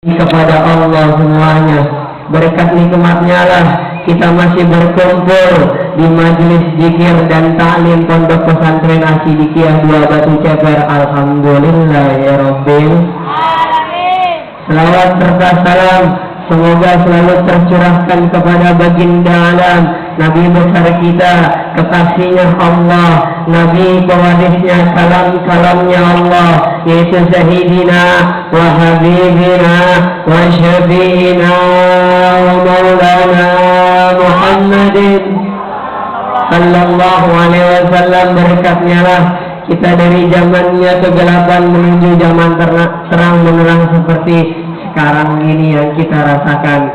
kepada Allah semuanya. Berkat nikmatnya lah kita masih berkumpul di majelis zikir dan ta'lim Pondok Pesantren Asyidikiyah 2 Batu Ceper. Alhamdulillah ya Rabbil alamin. Selawat serta salam semoga selalu tercurahkan kepada baginda alam, Nabi besar kita, kekasihnya Allah, Nabi pewarisnya kalam-kalamnya Allah, yaitu Sayyidina wa Habibina wa Syafi'ina wa Maulana Muhammadin sallallahu alaihi wasallam. Berkatnya lah kita dari zamannya kegelapan menuju zaman terang menerang seperti sekarang ini yang kita rasakan,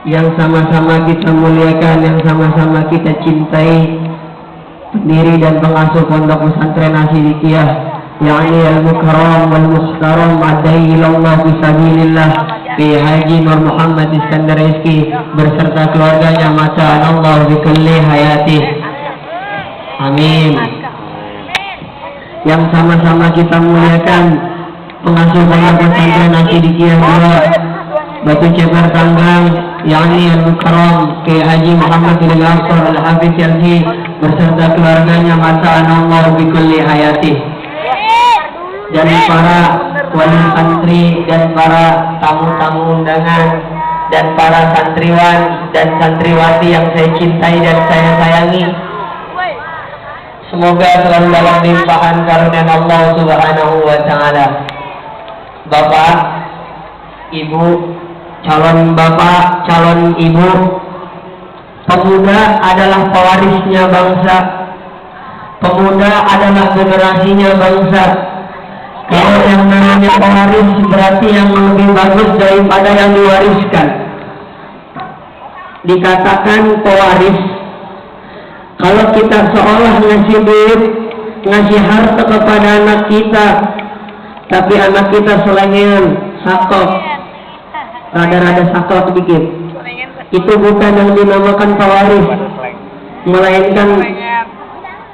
yang sama-sama kita muliakan, yang sama-sama kita cintai. Pendiri dan pengasuh Pondok Pesantren Asyidikiyah, yakni Al-Mukarram wal-Mukhtaram Adailallah fisabilillah Ki Haji Nur Muhammad Iskandar Rizki berserta keluarganya, masa Allah bikulli hayati. Amin. Yang sama-sama kita muliakan pengasuh Pondok Pesantren Asyidikiyah 2 Batu Ceper Tanggang, yakni Al-Mukarram Ki Haji Muhammad bin Al-Asr Al-Hafiz Yalhi berserta keluarganya, masa Allah bikulli hayati. Dan para wali santri dan para tamu-tamu undangan dan para santriwan dan santriwati yang saya cintai dan saya sayangi, semoga selalu dalam limpahan karunia Allah Subhanahu wa taala. Bapak, Ibu, calon bapak, calon ibu, pemuda adalah pewarisnya bangsa. Pemuda adalah generasinya bangsa. Kalau yang namanya pewaris berarti yang lebih bagus daripada yang diwariskan. Dikatakan pewaris kalau kita seolah ngasih duit, ngasih harta kepada anak kita, tapi anak kita selengean, sakot, rada-rada sakot sedikit, itu bukan yang dinamakan pewaris, melainkan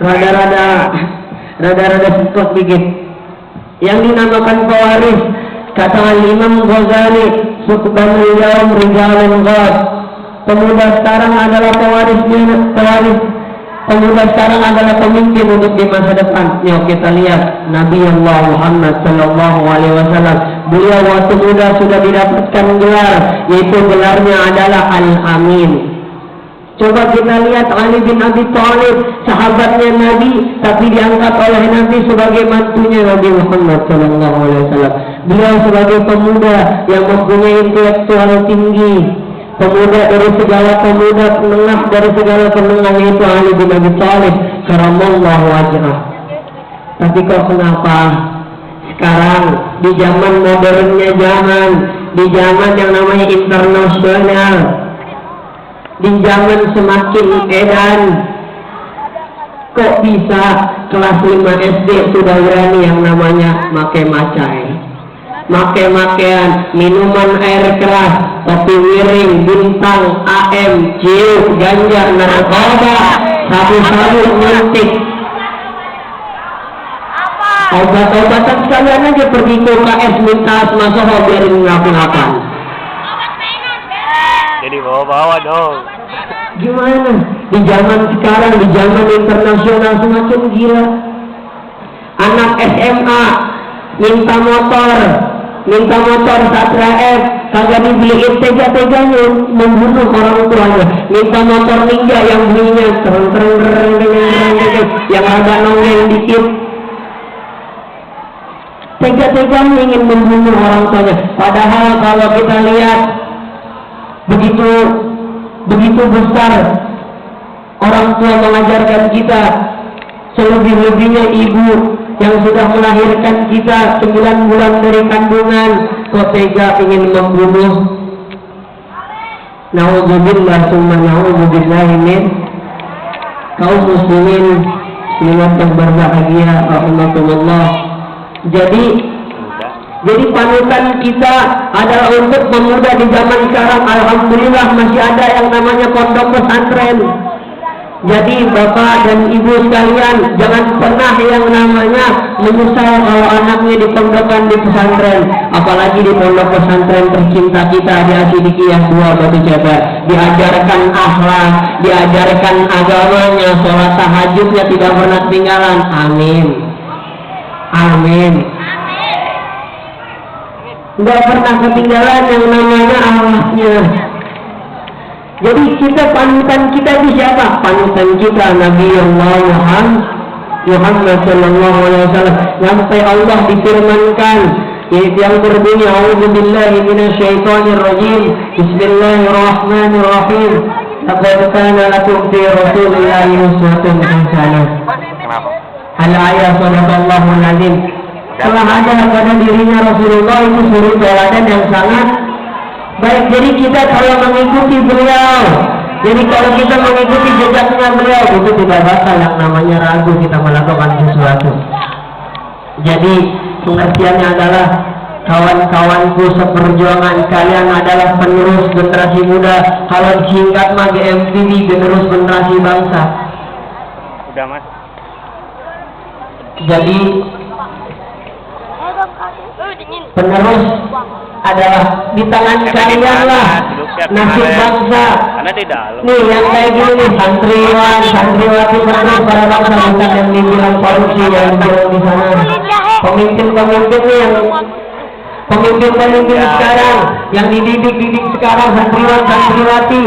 rada-rada sakot sedikit. Yang dinamakan pewaris, kata Imam Ghazali, Suqbanul Yaum Rijalun Ghad, pemuda sekarang adalah pewaris. Pemuda sekarang adalah pemimpin untuk di masa depan. Yuk kita lihat Nabi Allah Muhammad sallallahu alaihi wasallam. Beliau waktu muda sudah didapatkan gelar, yaitu gelarnya adalah Al-Amin. Coba kita lihat Ali bin Abi Thalib, sahabatnya Nabi, tapi diangkat oleh Nabi sebagai mantunya Nabi Muhammad sallallahu alaihi wasallam. Beliau sebagai pemuda yang mempunyai intelektual tinggi, pemuda dari segala pemuda, penengah dari segala penengah, yaitu Ali bin Abi Thalib karamallahu wajhah. Tapi kok kenapa sekarang di zaman modernnya zaman, di zaman yang namanya internasional, di zaman semakin edan, kok bisa kelas 5 SD sudah berani yang namanya make macai, make-makean, minuman air keras, kopi miring, bintang, AM, ciu, ganja, narkoba, sabu-sabu, nyentik, obat-obatan sekalian aja pergi ke UKS minta asma soho biarin ngapa-ngapan. Jadi bawa-bawa dong. Gimana? Di zaman sekarang, di zaman internasional semakin gila. Anak SMA minta motor Satria F, kagak dibeliin, tega-teganya membunuh orang tuanya. Minta motor Ninja yang bunyinya yang agak nongeng dikit, tega-teganya ingin membunuh orang tuanya. Padahal kalau kita lihat begitu besar orang tua mengajarkan kita, selebih-lebihnya ibu yang sudah melahirkan kita 9 bulan dari kandungan, kok tega ingin membunuh. Na'udzubillah summa na'udzubillah min kaum muslimin muslimat yang berbahagia rahimakumullah. Jadi panutan kita adalah untuk pemuda di zaman sekarang. Alhamdulillah masih ada yang namanya pondok pesantren. Jadi bapak dan ibu sekalian, jangan pernah yang namanya menyesal kalau anaknya dipondokkan di pesantren, apalagi di pondok pesantren tercinta kita di Asidikiyah 2 Batu Ceper. Diajarkan akhlak, diajarkan agamanya, sholat tahajudnya tidak pernah ketinggalan. Amin. Amin. Nggak pernah ketinggalan yang namanya akhlaknya. Jadi kita, panutan kita itu siapa? Panutan kita Nabi Muhammad sallallahu alaihi wasallam. Sampai Allah difirmankan yaitu yang berbunyi a'udzubillahi minasyaitonir rajim. Bismillahirrahmanirrahim. Laqad kana lakum fi rasulillahi uswatun hasanah. Al-ayat sadaqallahu al-azim. Telah ada pada dirinya Rasulullah itu suri teladan yang sangat baik. Jadi kita kalau mengikuti beliau, jadi kalau kita mengikuti jejaknya beliau, itu tidak bakal yang namanya ragu kita melakukan sesuatu. Jadi pengertiannya adalah kawan-kawanku seperjuangan, kalian adalah penerus generasi muda. Kalau singkat mah GMPD, penerus generasi bangsa. Udah mas. Jadi penerus adalah di tangan kalian lah nasib bangsa. Nih yang kayak gini nih, santriwan, santriwati penerus para bangsa, bukan yang dibilang korupsi yang bilang di sana. Pemimpin-pemimpin nih yang pemimpin-pemimpin sekarang yang dididik sekarang, santriwan, santriwati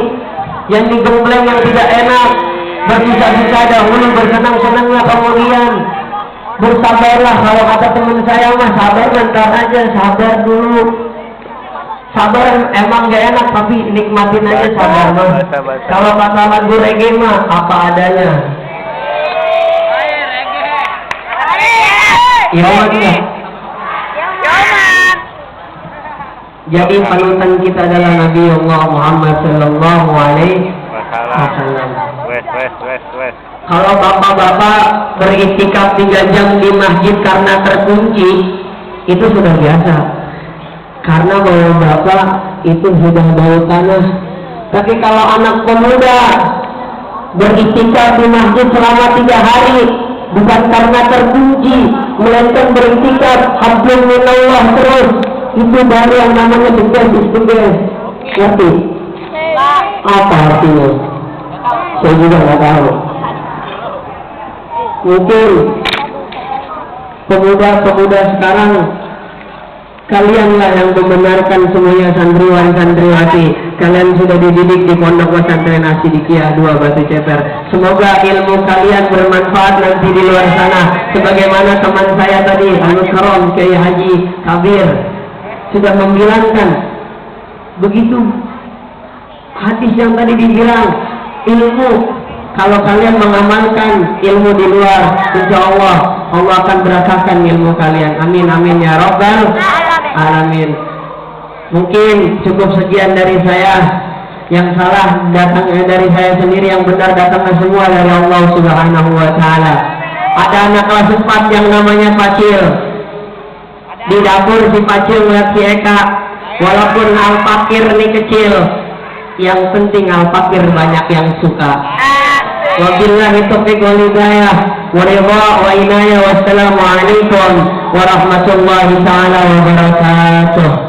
yang digembleng yang tidak enak, bersusah-susah dahulu, bersenang-senangnya kemudian. Bersabarlah, kalau kata teman saya mah sabar bentar aja, sabar dulu. Sabar emang gak enak tapi nikmatin aja sabar mah. Kalau kata lagu reggae mah apa adanya. Irama juga. Jadi panutan kita adalah Nabi Allah Muhammad sallallahu alaihi wasallam. Kalau bapak-bapak beriktikaf 3 jam di masjid karena terkunci, itu sudah biasa. Karena bau bapak itu sudah bau tanah. Tapi kalau anak pemuda beriktikaf di masjid selama 3 hari, bukan karena terkunci, melainkan beriktikaf hablum minallah terus, itu baru yang namanya tugas. Ngerti? Apa artinya? Saya juga nggak tahu. Mungkin pemuda-pemuda sekarang kalianlah yang membenarkan semuanya santriwan santriwati. Kalian sudah dididik di pondok pesantren Asidikiyah 2 Batu Ceper. Semoga ilmu kalian bermanfaat nanti di luar sana. Sebagaimana teman saya tadi Al-Karam Kiai Haji Kabir sudah membilangkan begitu. Hadis yang tadi dibilang ilmu, kalau kalian mengamalkan ilmu di luar, insya Allah Allah akan berkahkan ilmu kalian. Amin amin ya rabbal alamin. Mungkin cukup sekian dari saya. Yang salah datang dari saya sendiri, yang benar datangnya semua dari Allah Subhanahu wa taala. Ada anak kelas 4 yang namanya Pacil. Di dapur si Pacil melihat si Eka, walaupun Al-Fakir ini kecil, yang penting Al-Fakir banyak yang suka. Wabillahi taufiq wal hidayah wa ridha wa inayah. Wassalamualaikum warahmatullahi taala wabarakatuh.